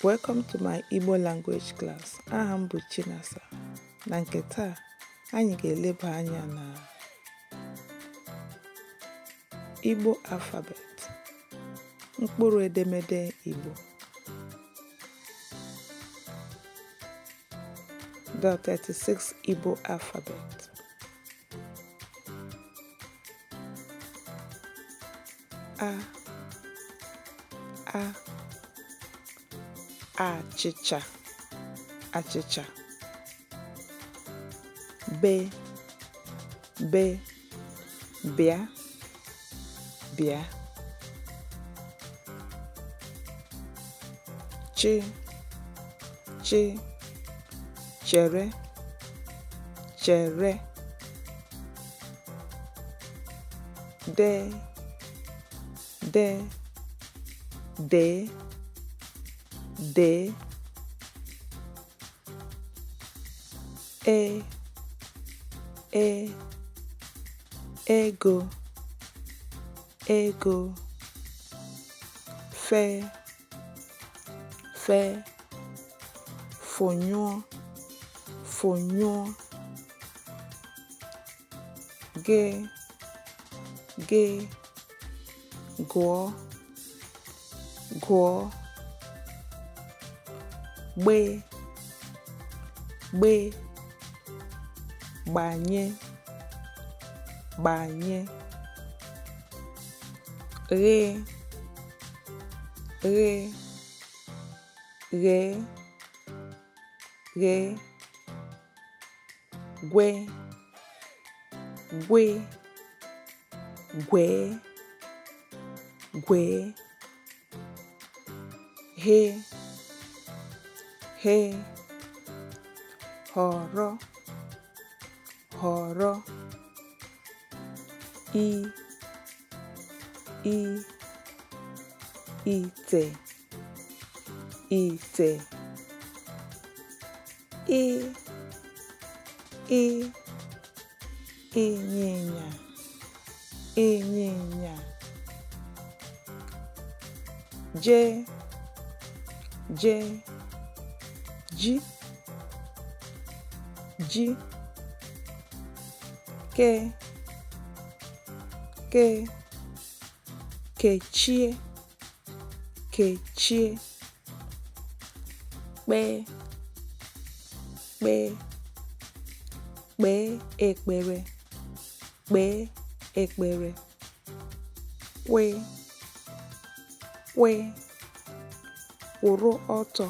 Welcome to my Igbo language class. Aha m bụ Chinasa. Na nke taa, anyị ga-eleba anya na Igbo alphabet, mkpụrụ edemede Igbo. The 36 Igbo alphabet. Achịcha, achịcha. B, bịa, bịa. Ch, chere, chere. D, de, ego, fe, fonyo, ge, gụọ, gbe, gbanye, ghe, gwe, he, họrọ, ite, ịnyịnya, ji, kechie, kpee, ekpere, kwụrụ ọtọ,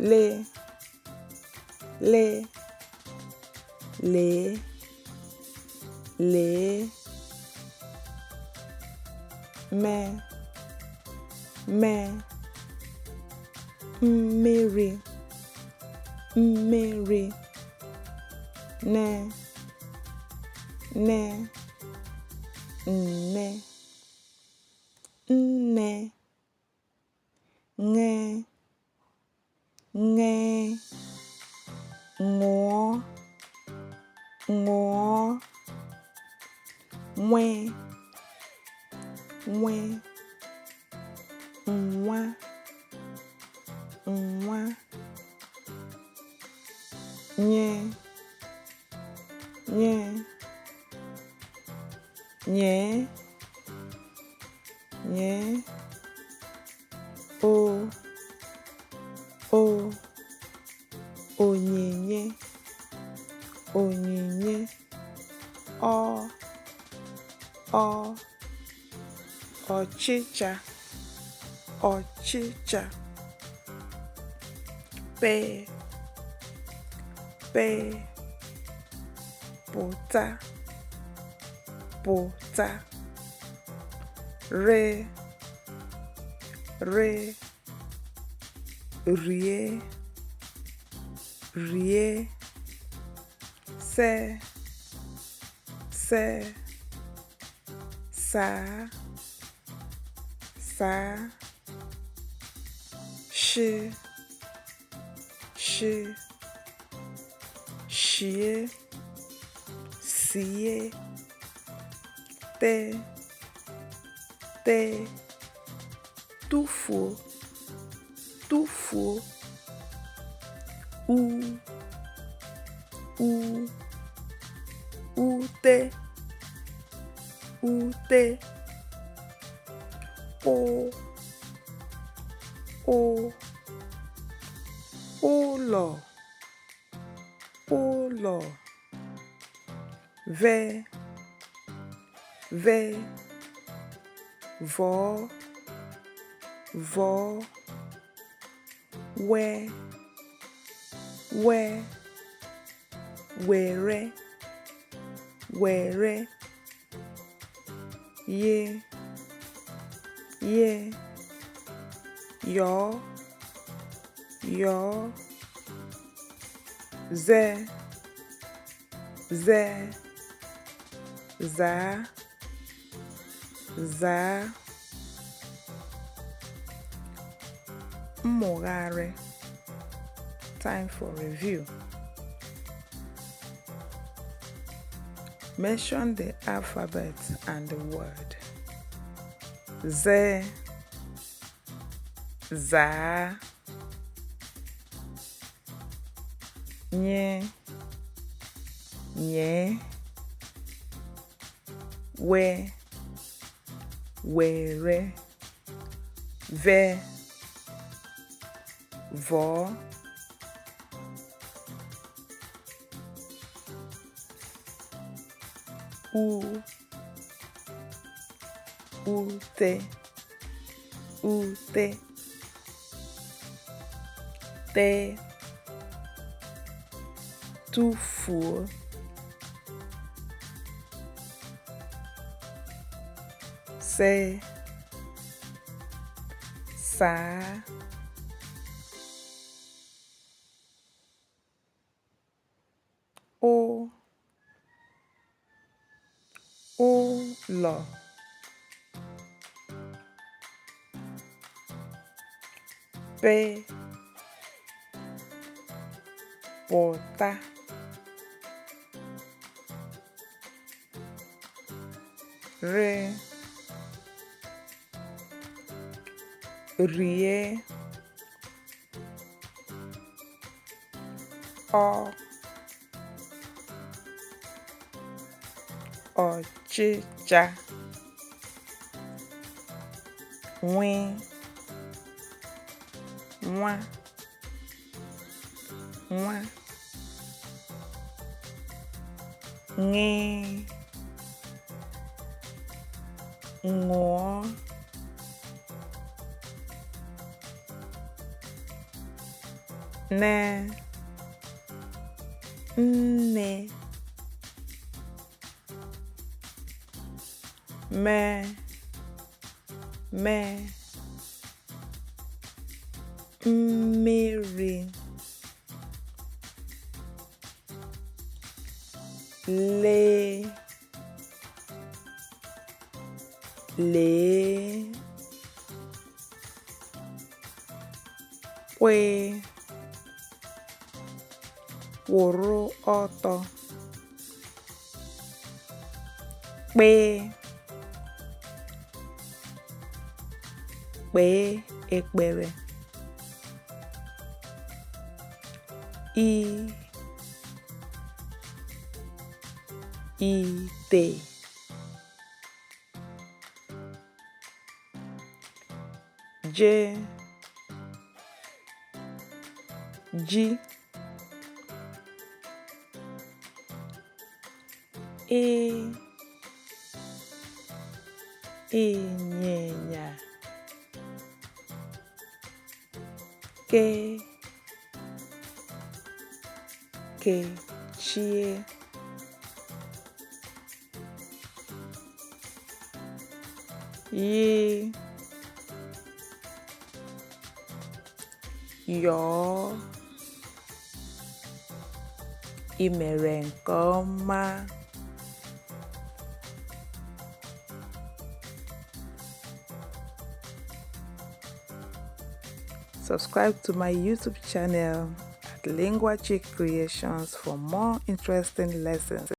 lee, mee, mmiri, nne, nne, ṅee, ṅụọ, nwee, nwa, nye, onyinye, ọchịcha, pee, pụta, ree, rie, see, saa, shie, sie, tee, tụfuo tụfuo u u ute ute ụ ụlọ ụlọ ve vọọ wee were ye yọọ ze zaa mmụgharị time for review. Mention the alphabet and the word. Ze, za, nye, we, were, ve, vọ, ute, te, tụfuo, se, saa, ụlọ, pụta, rie, ọchịcha, nwa, ṅụọ, nne, mmiri, lee, kwụrụ ọtọ, kpee ekpere, ite, ji, ịnyịnya, kechie, yọọ, ị mere nke ọma. Subscribe to my YouTube channel at Lingua Chick Creations for more interesting lessons.